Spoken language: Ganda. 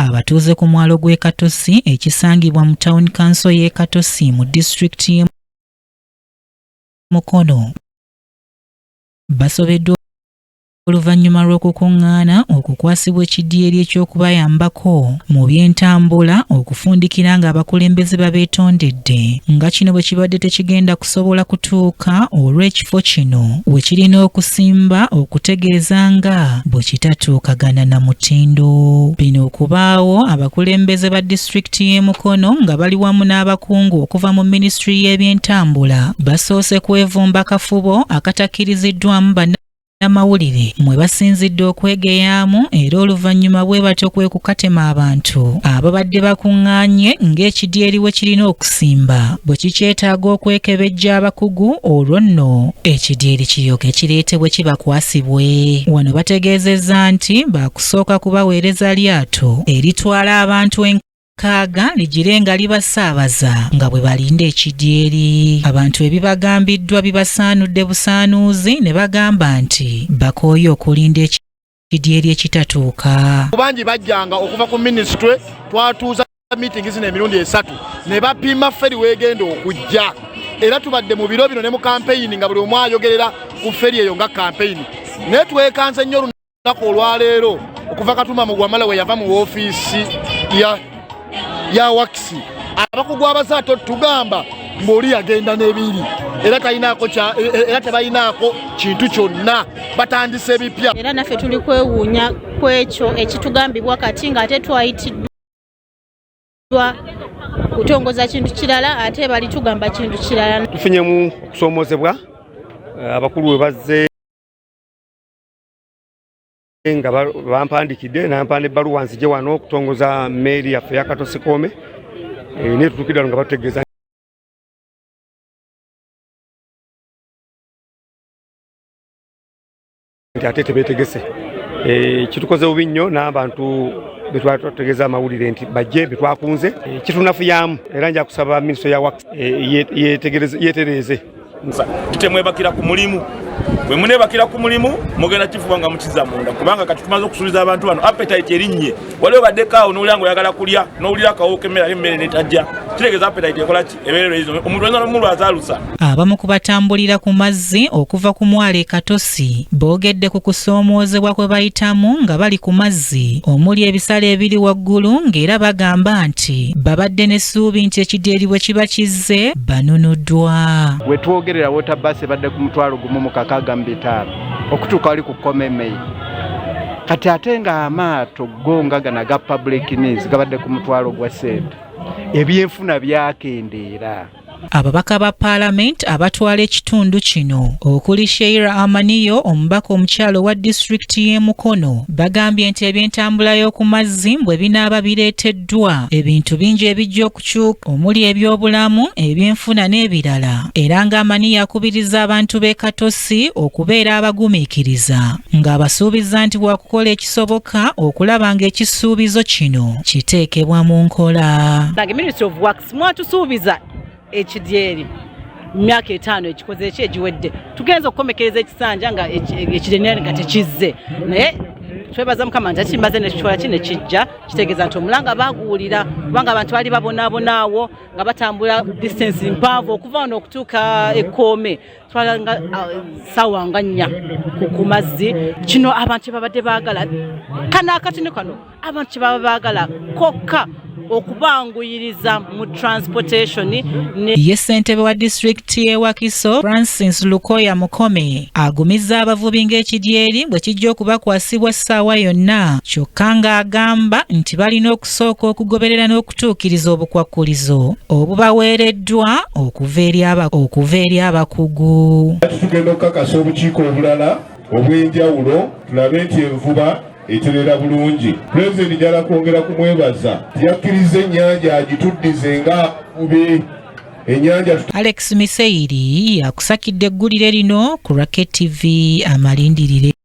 Abatuuze ku mwalo gw'e Katosi ekisangibwa mu Town Council y'e Katosi mu disitulikiti y'e Mukono basobeddwa oluvannyuma lw'okukungaana okukwasibwa ekidyeri ekyokubayambako mu by'entambula okufundikira ng'abakulembeze babeetondedde nga kino bwe kibadde tekigenda kusobola kutuuka olw'ekifo kino we kirina okusimba okutegeeza nga bwe kitatuukagana na mutindo. Bino okubaawo abakulembeze ba disitulikiti y'e Mukono nga bali wamu n'abakungu okuva mu minisitule y'ebyentambula basoose kwevumba kafubo akatakkiriziddwamu n'amawulire mwe basinzidde okwegeyaamu era oluvannyuma bwe batyo kwe kukatema abantu ababadde bakuŋŋaanye ng'ekidyeri we kirina okusimba bwe kikyetaaga okwekebejja abakugu olwo nno ekidyeri kiryoke kireetebwe kibakwasibwe. Wano bategeezezza nti baakusooka kubaweereza lyato eritwala abantu kaaga ligire nga libasaabaza nga bwe balinda ekidyeri. Abantu ebibagambiddwa bibasaanudde busaanuuzi ne bagamba nti bakooye okulinda ekidyeri ekitatuuka. Bangi bajjanga okuva ku minisitule twatuuza meeting zino emirundi 3 ne bapima feri weegenda okujja era tubadde mu biro bino ne mu campaign nga buli omu ayogerera ku feri eyo nga campaign naye twekanze nnyo olunaku olwaleero okuva Katuma Mugwamala we yava mu woofiisi ya wakisi abakugu abazaato tugamba ng'oli yagenda n'ebiri era tebalinaako kintu kyonna batandise ebipya era naffe tuli kwewuunya ku ekyo ekitugambibwa kati ng'ate twayitiddwa kutongoza kintu kirala ate bali tugamba kintu kirala. Tufunyemu okusoomozebwa abakulu we bazze nga bampandikidde nampanda ebbaluwa nzije wano okutongoza mmeeri yaffe ya Katosi Koome naye tutuukidde nga batutegeeza nti ate tebeetegese. Kitukoze bubi nnyo n'abantu be twatutegeeza amawulire nti bajje be twakunze kitunafuyamu era nja kusaba minisitule ya wakisi yeetereeze. Tutemwebakira ku mulimu bwe munebakira ku mulimu mugenda kifuba nga mukiza munda kubanga kati tumaze okusuubiza abantu bano appetite erinnye waliwo baddekaawo n'olyango oyagala kulya n'owulira akawooka emmere netajja kitegeeza appetite ekola ki ebeerero ezo omuntu wenza n'omulwaza alusa. Abamu ku batambulira ku mazzi okuva ku mwalo e Katosi boogedde ku kusoomoozebwa kwe bayitamu nga bali ku mazzi omuli ebisale ebiri waggulu ng'era bagamba nti babadde n'essuubi nti ekidyeri bwe kiba kizze banunuddwa. We twogerera water bus badde ku mutwalo gumu mu kakaaga okutuuka wali ku Komemei kati ate nga amaato gonga gana ga public needs gabadde ku mutwalo gwa sente ebyenfuna byakendeera. Ababaka ba Parliament abatwala ekitundu kino okuli Sheila Amaniyo omubaka omukyalo wa disitulikiti y'e Mukono bagambye nti ebyentambula y'oku mazzi bwe binaaba bireeteddwa ebintu bingi ebijja okukyuka omuli ebyobulamu ebyenfuna n'ebirala era nga Amaniyo akubiriza abantu b'e Katosi okubeera abagumiikiriza ng'abasuubiza nti bwakukola ekisoboka okulaba ng'ekisuubizo kino kiteekebwa mu nkola. Ministry of Works mwatusuubiza ekidyeri myaka 5 ekikoze eki egiwedde tugenza okukomekereza ekisanja nga ekidyeri nga tekizze naye twebaza Mukama nti kimbaze nekitwala kino kijja kitegeeza nti omulanga baguwulira kubanga abantu bali babonaabonaawo nga batambula distance mpanvu okuva wano okutuuka Ekkoome twala nga ssaawa nga 4 ku mazzi kino abantu babadde baagala kana akatini kano abantu kibaba baagala kokka okubanguyiriza mu transportation ye ssentebe wa disitulikiti y'e Wakiso Francis Lukoya Mukome agumizza abavubi ng'ekidyeri bwe kijja okubakwasibwa ssaawa yonna kyokka ng'agamba nti balina okusooka okugoberera n'okutuukiriza obukwakkulizo obubaweereddwa okuva eri abakugu. Tugenda okukakasa obukiiko obulala obw'enjawulo tulabe nti envuba eterera bulungi. Pulezidenti njala kwongera kumwebaza yakkiriza ennyanja agituddize nga bubi ennyanja. Alex Miseiri akusakidde eggulire lino ku Racket TV amalindirire.